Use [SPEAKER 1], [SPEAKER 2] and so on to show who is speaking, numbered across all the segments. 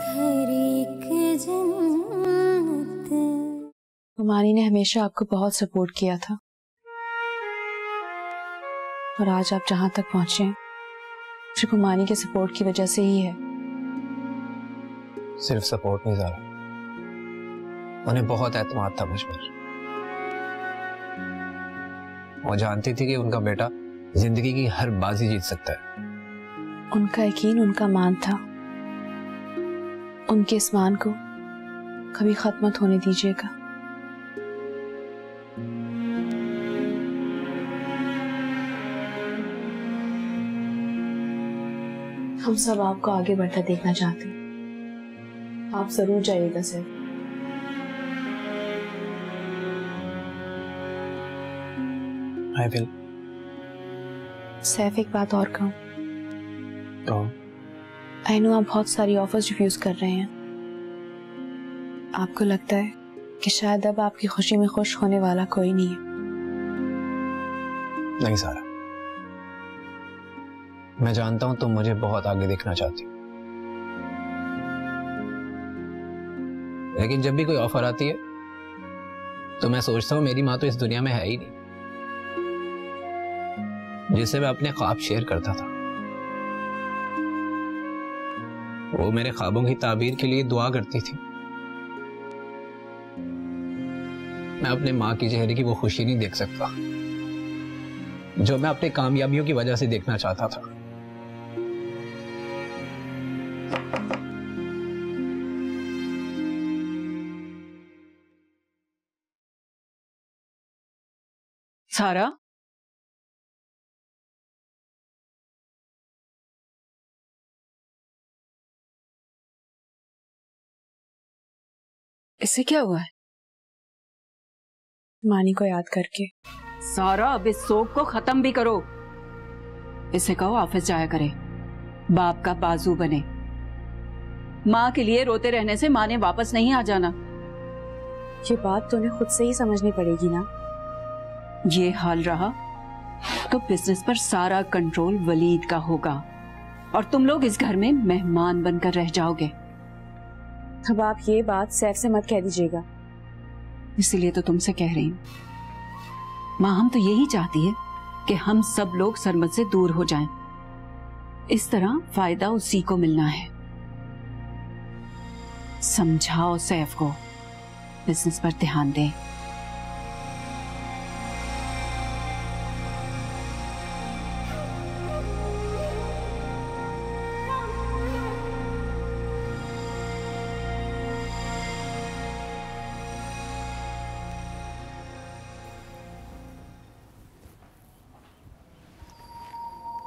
[SPEAKER 1] घर एक जन्नत।
[SPEAKER 2] हुमानी ने हमेशा आपको बहुत सपोर्ट किया था और आज आप जहां तक पहुंचे हैं सिर्फ हुमानी के सपोर्ट की वजह से ही है।
[SPEAKER 3] सिर्फ सपोर्ट नहीं ज़ारा, उन्हें बहुत एतमाद था मुझ पर। वो जानती थी कि उनका बेटा जिंदगी की हर बाजी जीत सकता है।
[SPEAKER 2] उनका यकीन, उनका मान था। उनके इस मान को कभी खत्म मत होने दीजिएगा। हम सब आपको आगे बढ़ता देखना चाहते हैं। आप जरूर जाइएगा सर।
[SPEAKER 3] I will।
[SPEAKER 2] सैफ, एक बात और कहूं
[SPEAKER 3] तो
[SPEAKER 2] आई नो आप बहुत सारी ऑफर्स रिफ्यूज कर रहे हैं। आपको लगता है कि शायद अब आपकी खुशी में खुश होने वाला कोई नहीं है।
[SPEAKER 3] नहीं ज़ारा, मैं जानता हूं तुम मुझे बहुत आगे देखना चाहती हो, लेकिन जब भी कोई ऑफर आती है तो मैं सोचता हूं मेरी माँ तो इस दुनिया में है ही नहीं जिससे मैं अपने ख्वाब शेयर करता था। वो मेरे ख्वाबों की ताबीर के लिए दुआ करती थी। मैं अपने माँ की चेहरे की वो खुशी नहीं देख सकता जो मैं अपनी कामयाबियों की वजह से देखना चाहता था।
[SPEAKER 4] सारा,
[SPEAKER 2] इससे क्या हुआ है? मानी को याद करके।
[SPEAKER 4] सारा, अब इस शोक को खत्म भी करो। इसे कहो ऑफिस जाया करे, बाप का बाजू बने। माँ के लिए रोते रहने से माँ ने वापस नहीं आ जाना।
[SPEAKER 2] ये बात तो उन्हें खुद से ही समझनी पड़ेगी ना।
[SPEAKER 4] ये हाल रहा तो बिजनेस पर सारा कंट्रोल वलीद का होगा और तुम लोग इस घर में मेहमान बनकर रह जाओगे।
[SPEAKER 2] अब आप ये बात सैफ से मत कह दीजिएगा।
[SPEAKER 4] इसीलिए तो तुमसे कह रही हूँ। माँ हम तो यही चाहती है कि हम सब लोग सरमत से दूर हो जाएं। इस तरह फायदा उसी को मिलना है। समझाओ सैफ को बिजनेस पर ध्यान दे।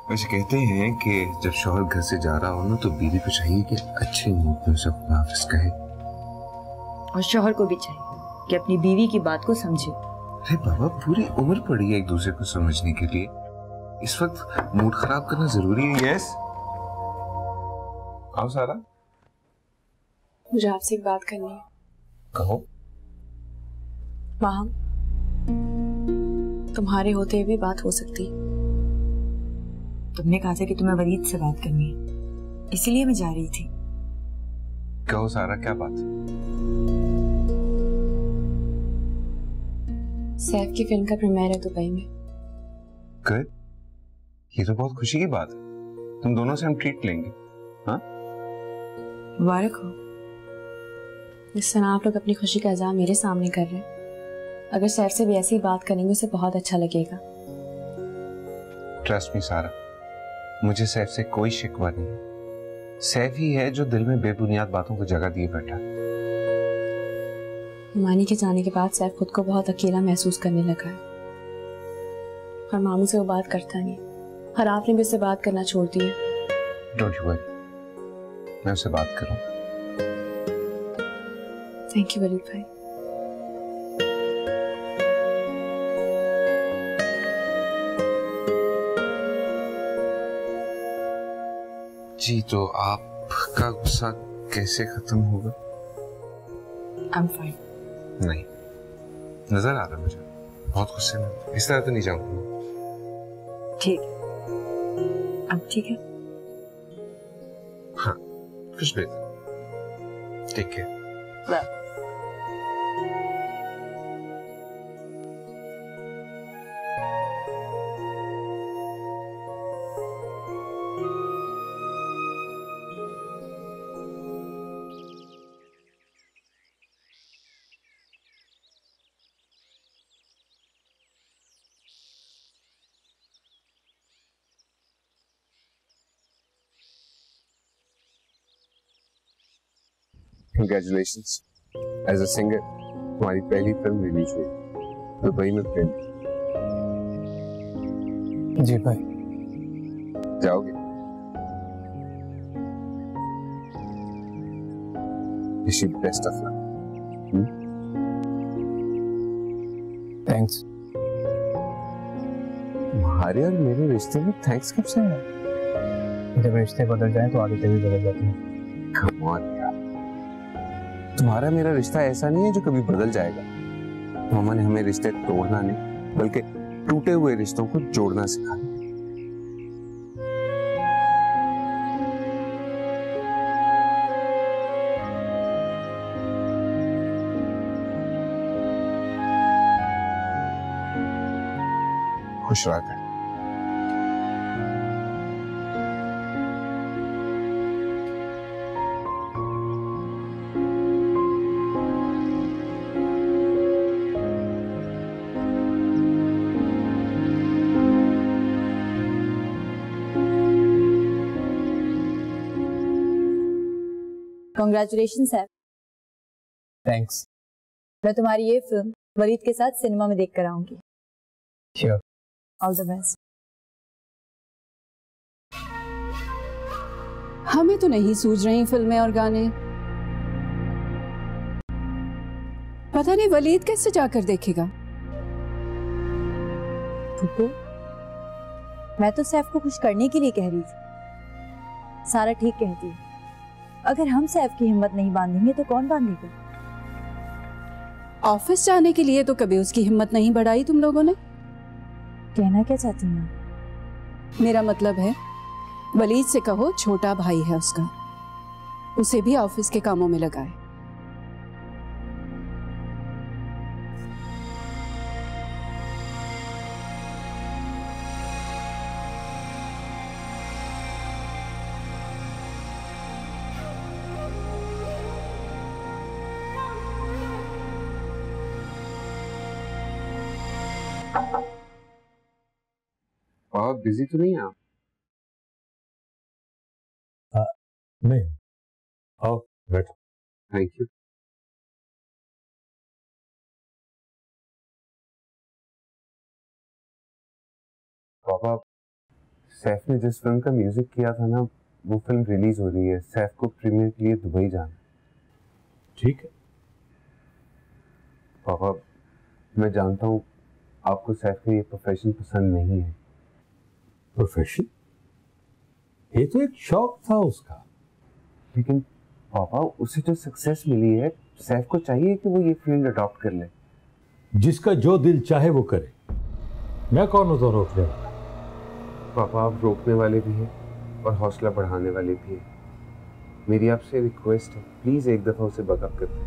[SPEAKER 5] वैसे कहते हैं कि जब शौहर घर से जा रहा हो ना तो बीवी को चाहिए कि अच्छे मूड में सब हाफिज कहे,
[SPEAKER 6] और शौहर को भी चाहिए कि अपनी बीवी की बात को समझे।
[SPEAKER 5] अरे बाबा, पूरी उम्र पड़ी है एक दूसरे को समझने के लिए। इस वक्त मूड खराब करना जरूरी है? यस, आओ सारा।
[SPEAKER 2] मुझे आपसे एक बात करनी है।
[SPEAKER 5] कहो।
[SPEAKER 2] माँ, तुम्हारे होते हुए भी बात हो सकती है।
[SPEAKER 6] तुमने कहा था कि तुम्हें वलीद से बात करनी है, इसीलिए मैं जा रही थी।
[SPEAKER 5] कहो सारा, क्या बात?
[SPEAKER 2] सैफ की फिल्म का प्रीमियर है दुबई में।
[SPEAKER 5] गुड, ये तो बहुत खुशी की बात है। तुम दोनों से हम ट्रीट लेंगे। हाँ,
[SPEAKER 2] मुबारक हो। इस तरह आप लोग अपनी खुशी का इज़हार मेरे सामने कर रहे हैं। अगर सैफ से भी ऐसी बात करेंगे उसे बहुत अच्छा लगेगा।
[SPEAKER 5] ट्रस्ट मी सारा, मुझे सैफ से कोई शिकवा नहीं। सैफ ही है जो दिल में बेबुनियाद बातों को जगह दिए बैठा।
[SPEAKER 2] मानी के जाने के बाद सैफ खुद को बहुत अकेला महसूस करने लगा है और मामू से वो बात करता नहीं। और आपने भी उससे बात करना छोड़ दिया।
[SPEAKER 5] डोंट यू वरी, मैं उससे बात करूं।
[SPEAKER 2] थैंक यू वलीद भाई।
[SPEAKER 5] जी, तो आपका गुस्सा कैसे खत्म होगा?
[SPEAKER 2] I'm fine।
[SPEAKER 5] नहीं, नजर आ रहा मुझे बहुत गुस्से में। इस तरह तो नहीं जाऊंगा।
[SPEAKER 6] ठीक, अब ठीक है।
[SPEAKER 5] हाँ, खुश बेहतर। ठीक है। Congratulations. As a singer, तुम्हारी पहली फिल्म रिलीज हुई दुबई में। प्रेम
[SPEAKER 3] जी भाई।
[SPEAKER 5] जाओगे? Wish you best of luck.
[SPEAKER 3] Thanks.
[SPEAKER 5] तुम्हारे और मेरे रिश्ते में थैंक्स कब से आया?
[SPEAKER 3] जब रिश्ते बदल जाएं तो आदतें भी बदल जाती हैं।
[SPEAKER 5] Come on यार, तुम्हारा मेरा रिश्ता ऐसा नहीं है जो कभी बदल जाएगा। मामा ने हमें रिश्ते तोड़ना नहीं बल्कि टूटे हुए रिश्तों को जोड़ना सिखाया। खुश रहा कर।
[SPEAKER 1] Congratulation sir.
[SPEAKER 3] थैंक्स।
[SPEAKER 1] मैं तुम्हारी ये फिल्म वलीद के साथ सिनेमा में देख कर आऊंगी।
[SPEAKER 3] श्योर।
[SPEAKER 1] All the best.
[SPEAKER 4] हमें तो नहीं सूझ रही फिल्में और गाने। पता नहीं वलीद कैसे जाकर देखेगा।
[SPEAKER 1] फूफू, मैं तो सैफ को खुश करने के लिए कह रही थी। सारा ठीक कहती है। अगर हम सैफ की हिम्मत नहीं बांधेंगे तो कौन बांधेगा?
[SPEAKER 4] ऑफिस जाने के लिए तो कभी उसकी हिम्मत नहीं बढ़ाई तुम लोगों ने।
[SPEAKER 1] कहना क्या चाहती हैं?
[SPEAKER 4] मेरा मतलब है वलीद से कहो छोटा भाई है उसका, उसे भी ऑफिस के कामों में लगाए।
[SPEAKER 5] बहुत बिजी तो नहीं आप?
[SPEAKER 7] नहीं। आओ बैठो।
[SPEAKER 5] Thank you. पापा, सैफ ने जिस फिल्म का म्यूजिक किया था ना, वो फिल्म रिलीज हो रही है। सैफ को प्रीमियर के लिए दुबई जाना।
[SPEAKER 7] ठीक है।
[SPEAKER 5] पापा, मैं जानता हूँ आपको सैफ का ये प्रोफेशन पसंद नहीं है।
[SPEAKER 7] प्रोफेशन? ये तो एक शौक था उसका।
[SPEAKER 5] लेकिन पापा, उसे जो सक्सेस मिली है, सैफ को चाहिए कि वो ये फील्ड अडॉप्ट कर ले।
[SPEAKER 7] जिसका जो दिल चाहे वो करे। मैं कौन हूं तो रोकने वाला?
[SPEAKER 5] पापा, आप रोकने वाले भी हैं और हौसला बढ़ाने वाले भी हैं। मेरी आपसे रिक्वेस्ट है, प्लीज एक दफा उसे बकअप कर दें।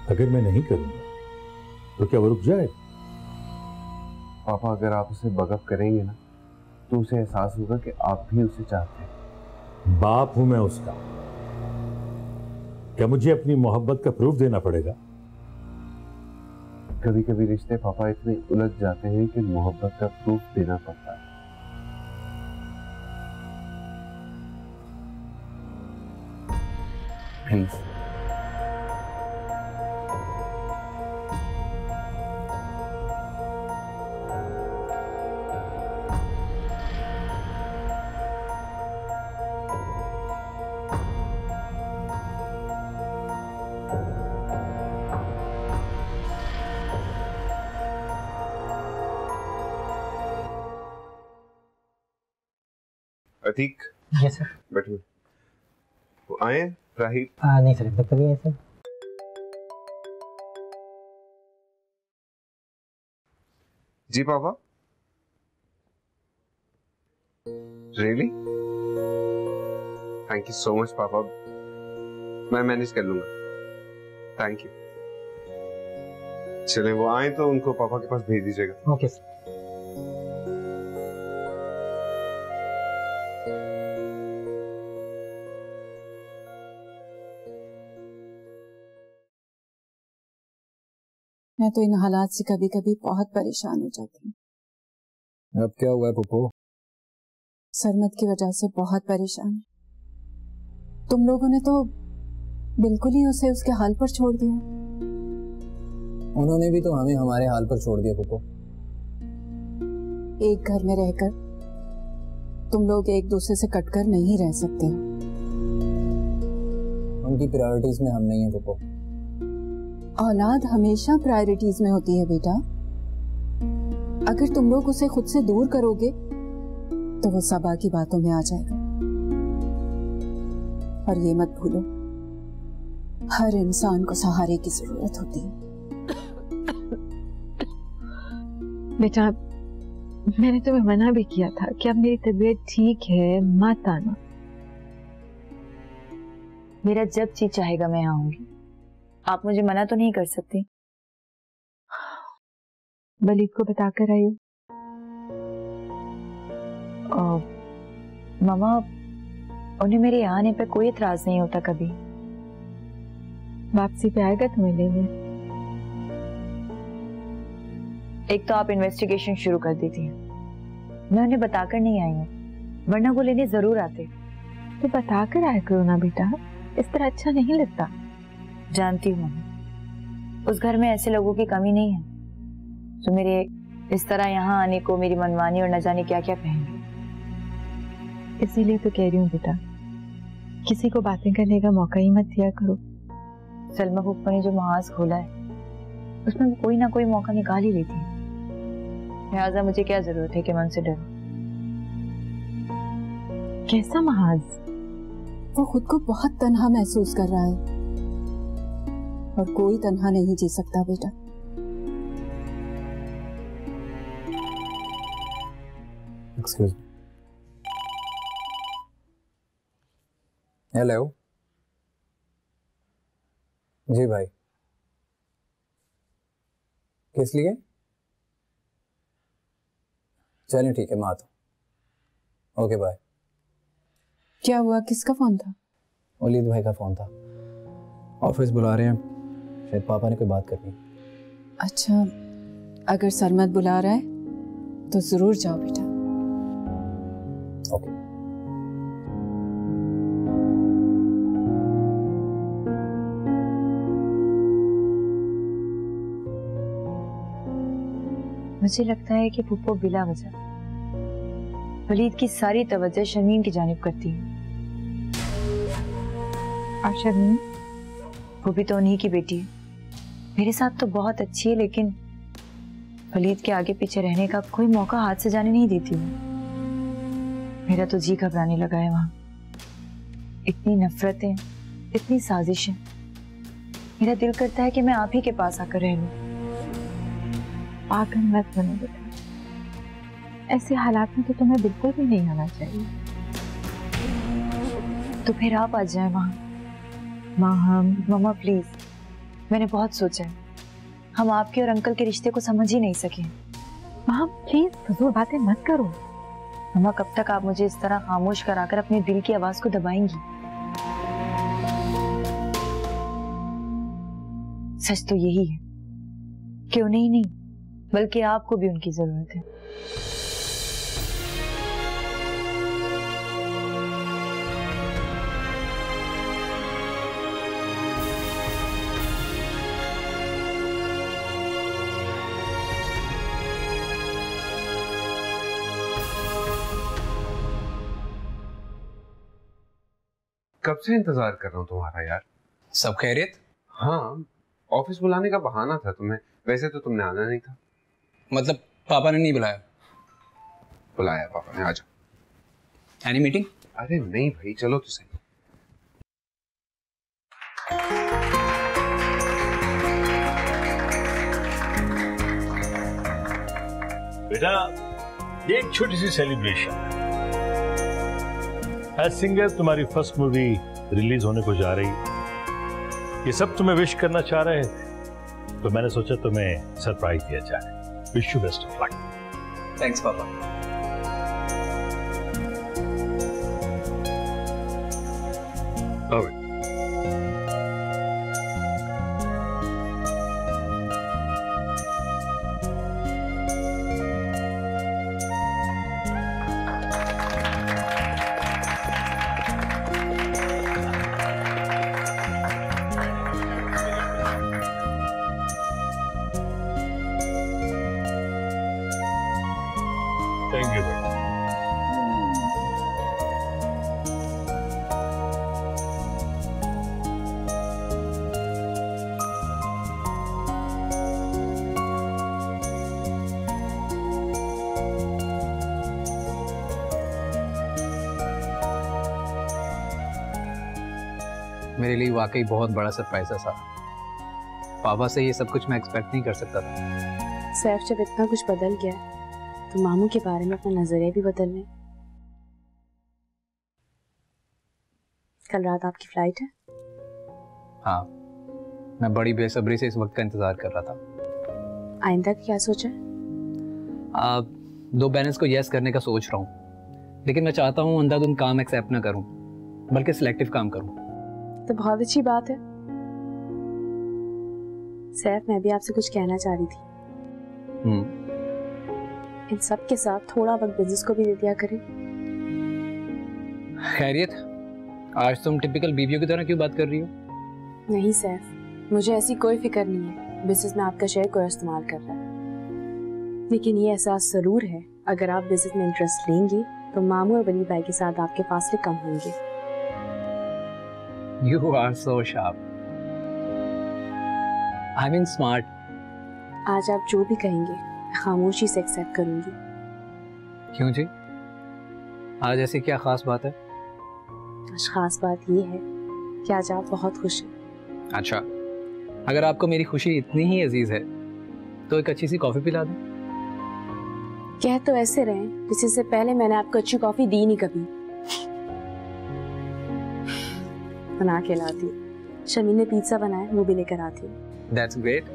[SPEAKER 7] अगर मैं नहीं करूंगा तो क्या वो रुक जाए?
[SPEAKER 5] पापा, अगर आप उसे बकअप करेंगे ना, तो उसे एहसास होगा कि आप भी उसे चाहते हैं।
[SPEAKER 7] बाप हूं मैं उसका। क्या मुझे अपनी मोहब्बत का प्रूफ देना पड़ेगा?
[SPEAKER 5] कभी कभी रिश्ते पापा इतने उलझ जाते हैं कि मोहब्बत का प्रूफ देना पड़ता है। प्लीज। Atiq,
[SPEAKER 3] yes sir.
[SPEAKER 5] बैठो। वो आए राहिब?
[SPEAKER 3] नहीं सर, तब तक ही है सर।
[SPEAKER 5] जी पापा। Really? Thank you so much पापा। मैं मैनेज कर लूंगा। Thank you. चले वो आए तो उनको पापा के पास भेज दीजिएगा।
[SPEAKER 3] ओके।
[SPEAKER 4] मैं तो इन हालात से कभी कभी बहुत परेशान हो जाती हूँ।
[SPEAKER 7] अब क्या हुआ है पुप्पो?
[SPEAKER 4] सरमद की वजह से बहुत परेशान है। तुम लोगों ने तो बिल्कुल ही उसे उसके हाल पर छोड़ दिया।
[SPEAKER 3] उन्होंने भी तो हमें हमारे हाल पर छोड़ दिया पुप्पो।
[SPEAKER 4] एक घर में रहकर तुम लोग एक दूसरे से कटकर नहीं रह सकते।
[SPEAKER 3] उनकी प्रायोरिटीज में हम नहीं है पुप्पो।
[SPEAKER 4] औलाद हमेशा प्रायोरिटीज में होती है बेटा। अगर तुम लोग उसे खुद से दूर करोगे तो वो सबा की बातों में आ जाएगा। और ये मत भूलो, हर इंसान को सहारे की जरूरत होती है।
[SPEAKER 8] बेटा, मैंने तुम्हें मना भी किया था कि अब मेरी तबीयत ठीक है, मत आना।
[SPEAKER 1] मेरा जब जी चाहेगा मैं आऊंगी, आप मुझे मना तो नहीं कर सकती।
[SPEAKER 8] वलीद को बताकर आई हो?
[SPEAKER 1] मामा, उन्हें मेरे यहाँ आने पे कोई एतराज नहीं होता कभी।
[SPEAKER 8] वापसी पे आएगा तुम्हें लेने?
[SPEAKER 1] एक तो आप इन्वेस्टिगेशन शुरू कर दी थी, मैं उन्हें बताकर नहीं आई हूँ, वरना वो लेने जरूर आते।
[SPEAKER 8] तो बताकर आया करो ना बेटा, इस तरह अच्छा नहीं लगता।
[SPEAKER 1] जानती हूँ उस घर में ऐसे लोगों की कमी नहीं है जो मेरे इस तरह यहाँ आने को मेरी मनमानी और न जाने क्या क्या कहेंगे।
[SPEAKER 8] इसीलिए तो कह रही हूँ बेटा, किसी को बातें करने का मौका ही मत दिया करो।
[SPEAKER 1] सलमा फूफा ने जो महाज खोला है उसमें वो कोई ना कोई मौका निकाल ही लेती है, लिहाजा मुझे क्या जरूरत है कि मैं उनसे डरूं।
[SPEAKER 8] कैसा महाज?
[SPEAKER 4] वो खुद को बहुत तन्हा महसूस कर रहा है और कोई तन्हा नहीं जी सकता बेटा।
[SPEAKER 3] Excuse me. हेलो। जी भाई, किस लिए? चलिए ठीक है, मैं आता हूँ। Okay bye.
[SPEAKER 4] क्या हुआ, किसका फोन था?
[SPEAKER 3] वलीद भाई का फोन था, ऑफिस बुला रहे हैं, शायद पापा ने कोई बात करनी है।
[SPEAKER 4] अच्छा, अगर सरमद बुला रहा है तो जरूर जाओ बेटा।
[SPEAKER 3] ओके।
[SPEAKER 1] मुझे लगता है कि पुप्पो बिला वजह वलीद की सारी तवज्जो शर्मीन की जानिब करती है।
[SPEAKER 8] और शर्मीन?
[SPEAKER 1] वो भी तो उन्हीं की बेटी है, मेरे साथ तो बहुत अच्छी है, लेकिन वलीद के आगे पीछे रहने का कोई मौका हाथ से जाने नहीं देती हूँ। मेरा तो जी घबराने लगा है वहां। इतनी नफरतें, इतनी साजिशें। मेरा दिल करता है कि मैं आप ही के पास आकर रह लूं।
[SPEAKER 8] पागल मत बनो बेटा, ऐसे हालात में तो तुम्हें बिल्कुल भी नहीं आना चाहिए।
[SPEAKER 1] तो फिर आप आ जाए वहां। मामा प्लीज, मैंने बहुत सोचा है, हम आपके और अंकल के रिश्ते को समझ ही नहीं सके।
[SPEAKER 8] माँ प्लीज फजूल बातें मत करो।
[SPEAKER 1] मामा, कब तक आप मुझे इस तरह खामोश कराकर अपने दिल की आवाज को दबाएंगी? सच तो यही है कि उन्हें ही नहीं बल्कि आपको भी उनकी जरूरत है।
[SPEAKER 5] कब से इंतजार कर रहा हूँ तुम्हारा यार।
[SPEAKER 3] सब खैरियत?
[SPEAKER 5] हाँ, ऑफिस बुलाने का बहाना था तुम्हें, वैसे तो तुमने आना नहीं था।
[SPEAKER 3] मतलब पापा ने नहीं बुलाया?
[SPEAKER 5] बुलाया पापा ने, आ जाओ।
[SPEAKER 3] Any meeting?
[SPEAKER 5] अरे नहीं भाई, चलो तो सही।
[SPEAKER 9] बेटा, ये एक छोटी सी सेलिब्रेशन है। एज सिंगर तुम्हारी फर्स्ट मूवी रिलीज होने को जा रही है। ये सब तुम्हें विश करना चाह रहे थे, तो मैंने सोचा तुम्हें सरप्राइज दिया जाए। Wish you best of luck.
[SPEAKER 3] Thanks पापा।
[SPEAKER 9] ओके। थैंक यू भाई।
[SPEAKER 3] मेरे लिए वाकई बहुत बड़ा सरप्राइज है सारा। पापा से ये सब कुछ मैं एक्सपेक्ट नहीं कर सकता था।
[SPEAKER 2] सैफ जब इतना कुछ बदल गया तो मामू के बारे में अपना नजरिया भी बदल लें। कल रात आपकी फ्लाइट है?
[SPEAKER 3] हाँ, मैं बड़ी बेसब्री से इस वक्त का इंतजार कर रहा था।
[SPEAKER 2] आइंदा की क्या सोचा है?
[SPEAKER 3] 2 बैलेंस को यस करने का सोच रहा हूँ, लेकिन मैं चाहता हूँ अंधाधुंध काम एक्सेप्ट ना करूँ, बल्कि सिलेक्टिव काम करूँ।
[SPEAKER 2] तो बहुत अच्छी बात है। सैफ, मैं भी आपसे कुछ कहना चाह रही थी। इन सब के साथ थोड़ा वक्त बिजनेस को भी दे दिया करें।
[SPEAKER 3] खैरियत, आज तुम टिपिकल बीवियों की तरह क्यों बात कर रही हो?
[SPEAKER 2] नहीं सैफ, मुझे ऐसी कोई फिक्र नहीं है बिजनेस में आपका शेयर कोई इस्तेमाल कर रहा है, लेकिन ये एहसास जरूर है अगर आप बिजनेस में इंटरेस्ट लेंगी तो मामू और बनी भाई के साथ आपके फासले कम होंगे।
[SPEAKER 3] You are so sharp. I mean smart.
[SPEAKER 2] आज आप जो भी कहेंगे खामोशी से एक्सेप्ट करूंगी।
[SPEAKER 3] क्यों जी? आज ऐसी क्या खास बात है?
[SPEAKER 2] आज खास बात ये है कि आज आप बहुत खुश हैं।
[SPEAKER 3] अच्छा, अगर आपको मेरी खुशी इतनी ही अजीज है तो एक अच्छी सी कॉफी पिला दूं?
[SPEAKER 2] कह तो ऐसे रहे जैसे से पहले मैंने आपको अच्छी कॉफी दी नहीं कभी। बना के लाती हूँ। शमी ने पिज्जा बनाया, वो भी लेकर आती हूँ।
[SPEAKER 3] That's great.